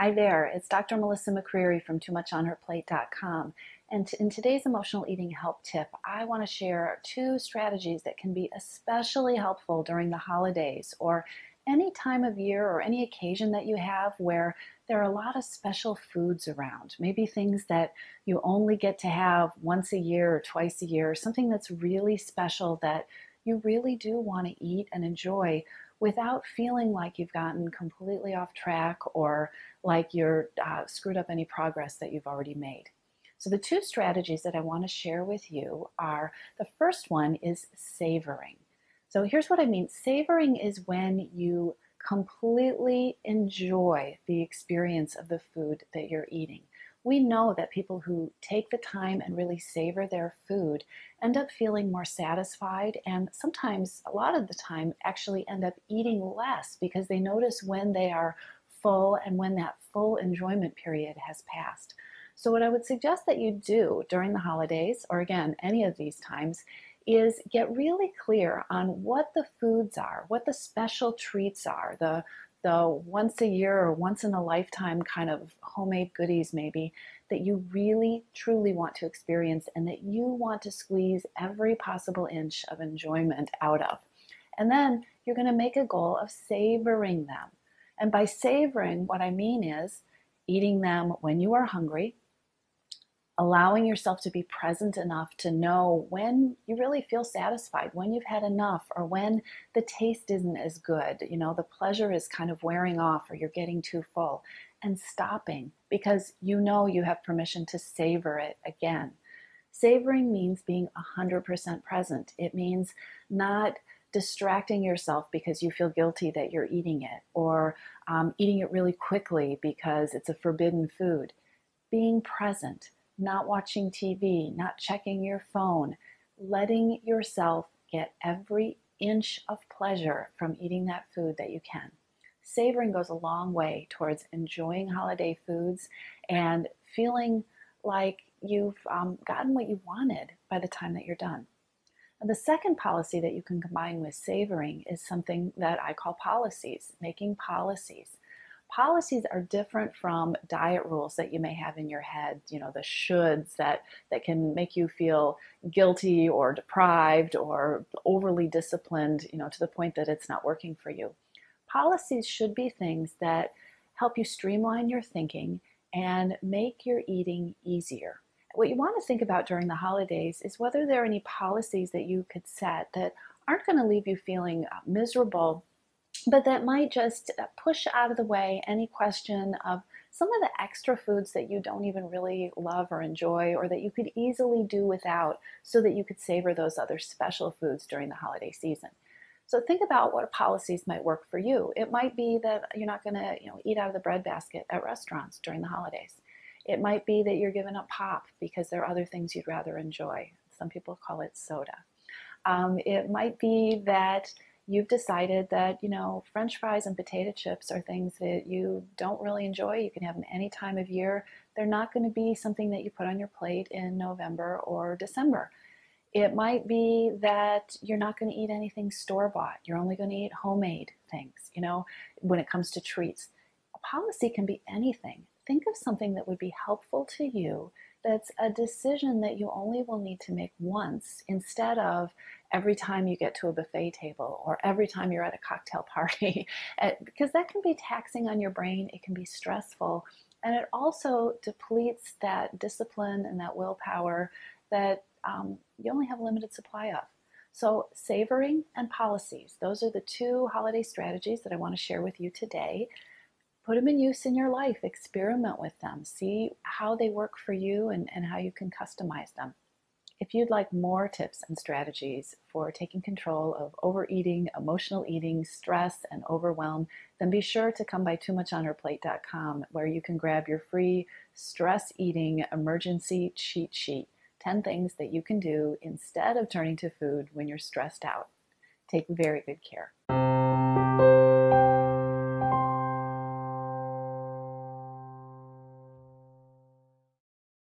Hi there, it's Dr. Melissa McCreery from TooMuchOnHerPlate.com. And in today's emotional eating help tip, I want to share two strategies that can be especially helpful during the holidays or any time of year or any occasion that you have where there are a lot of special foods around. Maybe things that you only get to have once a year or twice a year, something that's really special that you really do want to eat and enjoy without feeling like you've gotten completely off track or like you're screwed up any progress that you've already made. So the two strategies that I want to share with you are, the first one is savoring. So here's what I mean. Savoring is when you completely enjoy the experience of the food that you're eating. We know that people who take the time and really savor their food end up feeling more satisfied, and sometimes, a lot of the time, actually end up eating less because they notice when they are full and when that full enjoyment period has passed. So what I would suggest that you do during the holidays, or again, any of these times, is get really clear on what the foods are, what the special treats are, the once a year or once in a lifetime kind of homemade goodies maybe that you really truly want to experience and that you want to squeeze every possible inch of enjoyment out of. And then you're going to make a goal of savoring them. And by savoring, what I mean is eating them when you are hungry, allowing yourself to be present enough to know when you really feel satisfied, when you've had enough, or when the taste isn't as good, the pleasure is kind of wearing off or you're getting too full, and stopping because you know you have permission to savor it again. Savoring means being 100% present. It means not distracting yourself because you feel guilty that you're eating it, or eating it really quickly because it's a forbidden food. Being present, not watching TV, not checking your phone, letting yourself get every inch of pleasure from eating that food that you can. Savoring goes a long way towards enjoying holiday foods and feeling like you've gotten what you wanted by the time that you're done. And the second policy that you can combine with savoring is something that I call policies, making policies. Policies are different from diet rules that you may have in your head, the shoulds that can make you feel guilty or deprived or overly disciplined, to the point that it's not working for you. Policies should be things that help you streamline your thinking and make your eating easier. What you want to think about during the holidays is whether there are any policies that you could set that aren't going to leave you feeling miserable, but that might just push out of the way any question of some of the extra foods that you don't even really love or enjoy, or that you could easily do without so that you could savor those other special foods during the holiday season. So think about what policies might work for you. It might be that you're not going to eat out of the breadbasket at restaurants during the holidays. It might be that you're giving up pop because there are other things you'd rather enjoy. Some people call it soda. It might be that you've decided that, French fries and potato chips are things that you don't really enjoy. You can have them any time of year. They're not going to be something that you put on your plate in November or December. It might be that you're not going to eat anything store-bought. You're only going to eat homemade things, when it comes to treats. A policy can be anything. Think of something that would be helpful to you that's a decision that you only will need to make once, instead of every time you get to a buffet table or every time you're at a cocktail party, because that can be taxing on your brain. It can be stressful, and it also depletes that discipline and that willpower that you only have a limited supply of. So savoring and policies, those are the two holiday strategies that I want to share with you today. Put them in use in your life, experiment with them, see how they work for you and how you can customize them. If you'd like more tips and strategies for taking control of overeating, emotional eating, stress, and overwhelm, then be sure to come by TooMuchOnHerPlate.com, where you can grab your free stress eating emergency cheat sheet. 10 things that you can do instead of turning to food when you're stressed out. Take very good care.